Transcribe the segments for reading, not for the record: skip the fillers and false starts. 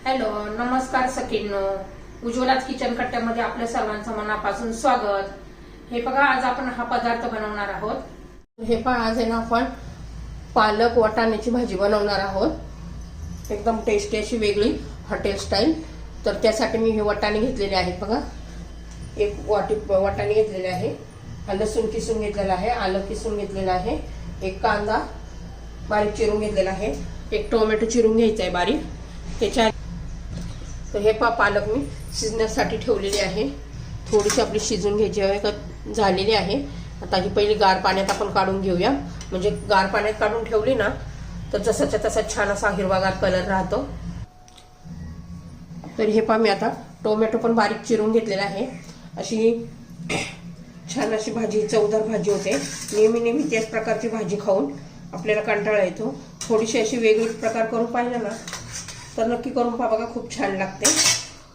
Hello, नमस्कार सखींनो. उज्ज्वलाच kitchen कट्ट्यामध्ये आपल्या सर्वांचं मनापासून स्वागत. हे बघा, आज आपण हा पदार्थ बनवणार आहोत. हे पहा, आज आहे ना आपण पालक वाटाण्याची भाजी बनवणार आहोत. एकदम टेस्टी अशी वेगळी हॉटेल स्टाईल. तर त्यासाठी मी हे वाटाणे घेतलेले आहेत. बघा, एक वाटी वाटाणे घेतलेले आहे, लसूण किसून घेतलेला आहे, आलं किसून घेतलेलं आहे, एक कांदा बारीक चिरून घेतलेला आहे, एक टोमॅटो चिरून घ्यायचा आहे बारीक. त्याच्या तर हे पालक मी शिजण्यासाठी ठेवलेली आहे. थोडीशी आपली शिजून घ्यायची आहे, झालेली आहे. आता ही पहिली गार पाण्यात आपण काढून घेऊया. म्हणजे गार पाण्यात काढून ठेवली ना तर जसाच्या तसा छान असा हिरवागार कलर राहतो. तर हे मी आता टोमॅटो पण बारीक चिरून घेतलेला आहे. अशी छान अशी भाजी, चवदार भाजी होते. नेहमी त्याच प्रकारची भाजी खाऊन आपल्याला कंटाळा येतो. थोडीशी अशी वेगळी प्रकार करून पाहिलं ना तर नक्की करून पहा, बघा खूप छान लागते.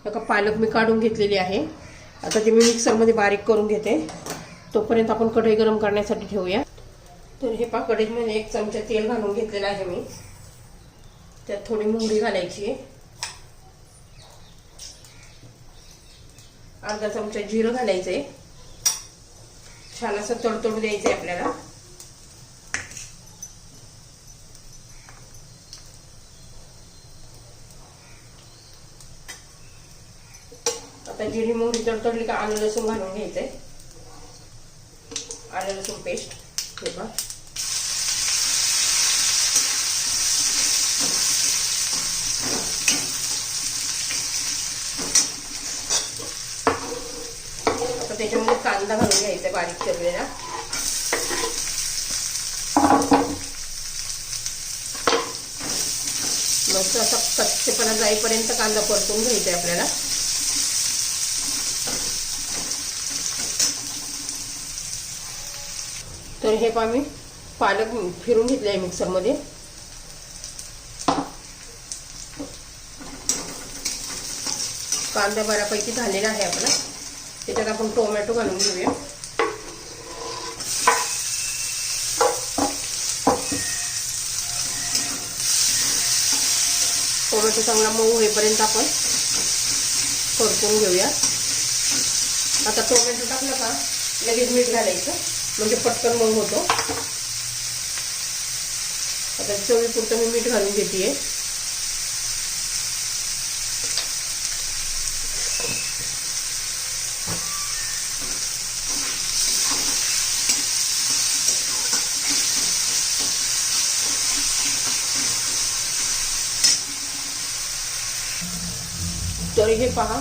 आता पालक मी काढून घेतलेली आहे. आता ते मी मिक्सरमध्ये बारीक करून घेते. तोपर्यंत आपण कढई गरम करण्यासाठी ठेवूया. तर हे कढईमध्ये 1 चमचा तेल घालून घेतलेलं आहे मी. त्यात थोडी मोहरी घालायची आहे, अर्धा चमचा जिरं घालायचंय. छान असं तडतडू द्यायचंय आपल्याला. आता जिरी मोहरी तडतडली का आलं लसूण घालून घ्यायचंय. आलं लसूण पेस्ट हे बघा. आता त्याच्यामध्ये कांदा घालून घ्यायचा बारीक चिरलेला. मस्त असा कच्चेपणा जाईपर्यंत कांदा परतून घ्यायचा आहे आपल्याला. तर हे मी पालक फिरून घेतले आहे मिक्सरमध्ये. कांदा बऱ्यापैकी झालेला आहे आपला. त्याच्यात आपण टोमॅटो घालून घेऊया. टोमॅटो चांगला मऊ होईपर्यंत आपण परतून घेऊया. आता टोमॅटो टाकलं का लगेच मीठ घालायचं, म्हणजे पटकन मऊ होतो. आता चवीपुरतं मी मीठ घालून घेते. तर हे पहा,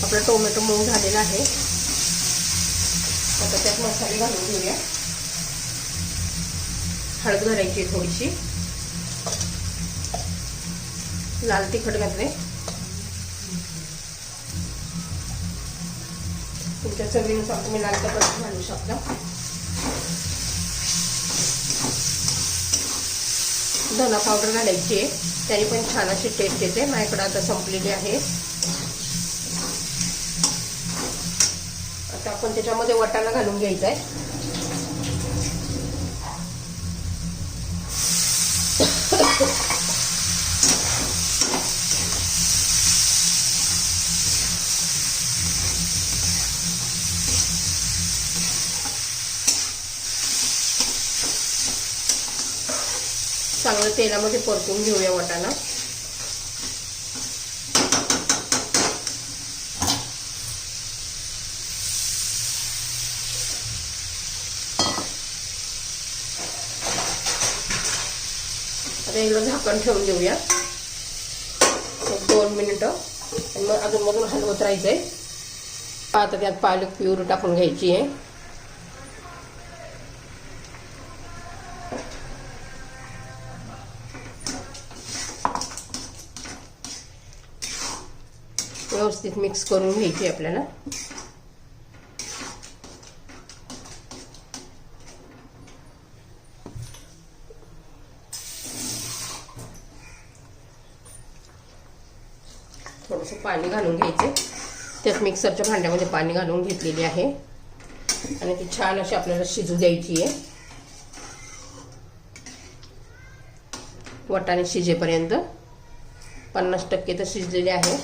आपला टोमॅटो मऊ झालेला आहे. आता त्यात मसाले घालून घेऊया. हळद घालायची थोडीशी, लाल तिखट घातले. तुमच्या चवीनुसार तुम्ही लाल तिखट घालू शकता. धना पावडर घालायची आहे, त्याने पण छान अशी टेस्ट येते. माझ्याकडे आता संपलेली आहे. आता आपण त्याच्यामध्ये वाटाणा घालून घ्यायचा आहे. चांगलं तेलामध्ये परतून घेऊया वाटाणा. आता झाकण ठेवून देऊया 1-2 मिनिटं. आणि मग अधूनमधून हलवत राहायचंय. आता त्यात पालक प्युरी टाकून घ्यायची आहे. व्यवस्थित मिक्स करून घ्यायची आपल्याला. थोडंसं पाणी घालून घ्यायचे. त्यात मिक्सरच्या भांड्यामध्ये पाणी घालून घेतलेली आहे आणि ती छान अशी आपल्याला शिजू द्यायची आहे. वाटाणे शिजेपर्यंत 50% तर शिजलेली आहे.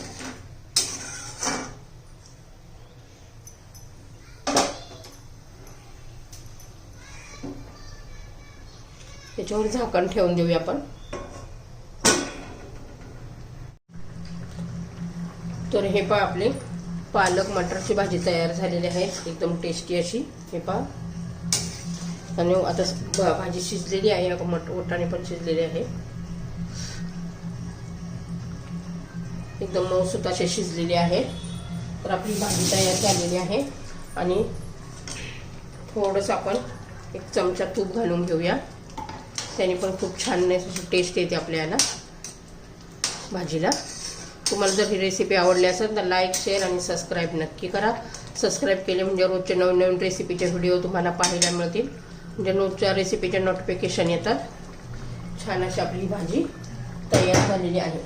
त्याच्यावर झाकण ठेवून देऊया आपण. तर हे पहा आपले पालक मटरची भाजी तयार झालेली आहे, एकदम टेस्टी अशी. हे पहा, आणि आता भाजी शिजलेली आहे, वाटाणे पण शिजलेले आहे, एकदम मऊसूत असे शिजलेले आहे. तर आपली भाजी तयार झालेली आहे. आणि थोडंसं आपण एक चमचा तूप घालून घेऊया, त्याने पण खूप छान टेस्ट येते आपल्याला भाजीला. तुम्हाला जर ही रेसिपी आवडली असेल तर लाईक, शेअर आणि सबस्क्राईब नक्की करा. सबस्क्राईब केले म्हणजे रोजचे नवीन नवीन रेसिपीचे व्हिडिओ तुम्हाला पाहायला मिळतील, म्हणजे रोजच्या रेसिपीचे नोटिफिकेशन येतात. छान अशी आपली भाजी तयार झालेली आहे.